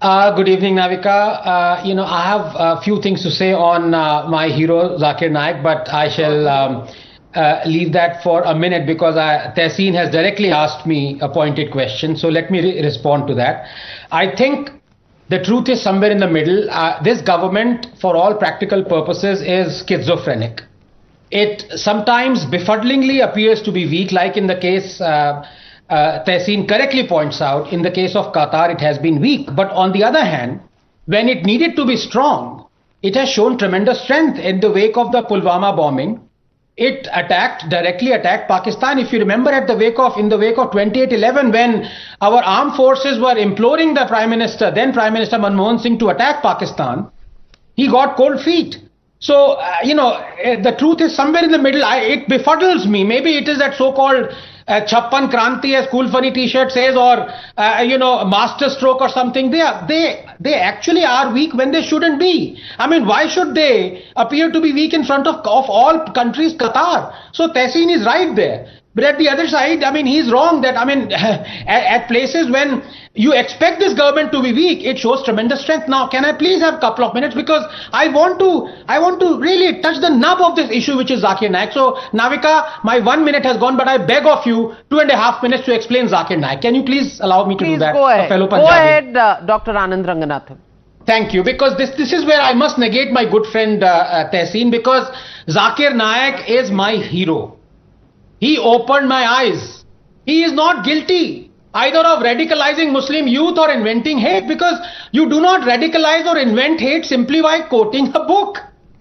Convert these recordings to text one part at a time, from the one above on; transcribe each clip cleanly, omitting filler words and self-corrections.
Good evening, Navika. I have a few things to say on my hero, Zakir Naik, but I shall leave that for a minute because Tehseen has directly asked me a pointed question. So let me respond to that. I think the truth is somewhere in the middle. This government, for all practical purposes, is schizophrenic. It sometimes befuddlingly appears to be weak, like in the case Tehseen correctly points out, in the case of Qatar, it has been weak. But on the other hand, when it needed to be strong, it has shown tremendous strength. In the wake of the Pulwama bombing, it directly attacked Pakistan. If you remember, in the wake of 28/11, when our armed forces were imploring the then Prime Minister Manmohan Singh to attack Pakistan, he got cold feet. So, the truth is somewhere in the middle. It befuddles me. Maybe it is that so-called Chappan Kranti, as Cool Funny t-shirt says, or, master stroke or something. They actually are weak when they shouldn't be. I mean, why should they appear to be weak in front of all countries, Qatar? So Tehseen is right there. But at the other side, he's wrong that, at places when you expect this government to be weak, it shows tremendous strength. Now, can I please have a couple of minutes? Because I want to really touch the nub of this issue, which is Zakir Naik. So, Navika, my 1 minute has gone, but I beg of you 2.5 minutes to explain Zakir Naik. Can you please allow me to do that? Go ahead. Fellow Go ahead, Dr. Anand Ranganathan. Thank you, because this is where I must negate my good friend Tehseen, because Zakir Naik is my hero. He opened my eyes. He is not guilty either of radicalizing Muslim youth or inventing hate, because you do not radicalize or invent hate simply by quoting a book.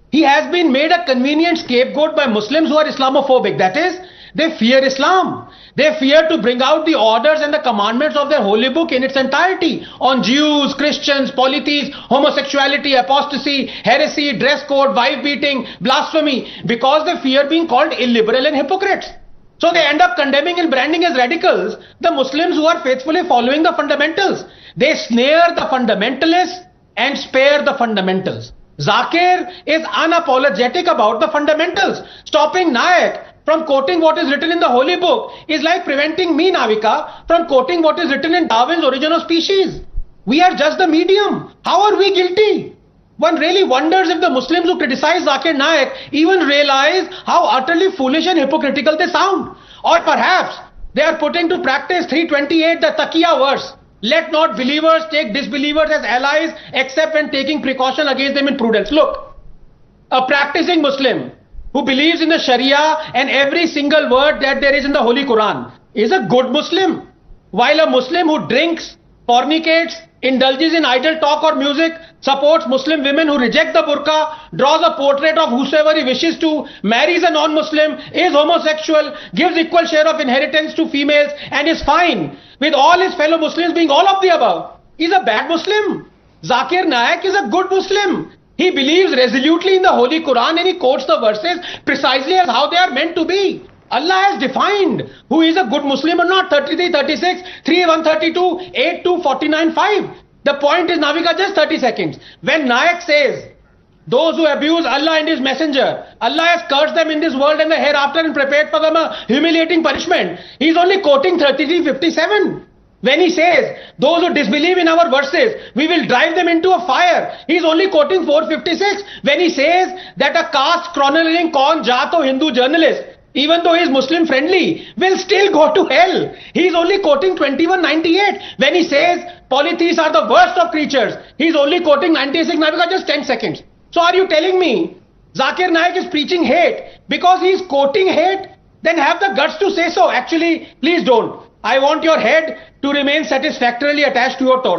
He has been made a convenient scapegoat by Muslims who are Islamophobic. That is, they fear Islam. They fear to bring out the orders and the commandments of their holy book in its entirety on Jews, Christians, polytheists, homosexuality, apostasy, heresy, dress code, wife beating, blasphemy, because they fear being called illiberal and hypocrites. So they end up condemning and branding as radicals the Muslims who are faithfully following the fundamentals. They snare the fundamentalists and spare the fundamentals. Zakir is unapologetic about the fundamentals. Stopping Naik from quoting what is written in the holy book is like preventing me, Navika, from quoting what is written in Darwin's Origin of Species. We are just the medium. How are we guilty? One really wonders if the Muslims who criticize Zakir Naik even realize how utterly foolish and hypocritical they sound. Or perhaps they are putting to practice 328, the Taqiyya verse. Let not believers take disbelievers as allies except when taking precaution against them in prudence. Look, a practicing Muslim who believes in the Sharia and every single word that there is in the Holy Quran is a good Muslim. While a Muslim who drinks, fornicates, indulges in idle talk or music, supports Muslim women who reject the burqa, draws a portrait of whosoever he wishes to, marries a non-Muslim, is homosexual, gives equal share of inheritance to females, and is fine with all his fellow Muslims being all of the above, is a bad Muslim. Zakir Naik is a good Muslim. He believes resolutely in the Holy Quran and he quotes the verses precisely as how they are meant to be. Allah has defined who is a good Muslim or not. 33, 36, 3, 132, 8, 2, 49, 5. The point is, Navika, just 30 seconds. When Naik says, those who abuse Allah and His Messenger, Allah has cursed them in this world and the hereafter and prepared for them a humiliating punishment. He is only quoting 33:57. When he says, those who disbelieve in our verses, we will drive them into a fire, he is only quoting 4:56. When he says that a caste chronicling Kaun Jato Hindu journalist, even though he is Muslim friendly, will still go to hell, he is only quoting 21:98. When he says polytheists are the worst of creatures, he is only quoting 96. Navika, just 10 seconds. So are you telling me Zakir Naik is preaching hate because he is quoting hate? Then have the guts to say so. Actually, please don't. I want your head to remain satisfactorily attached to your torso.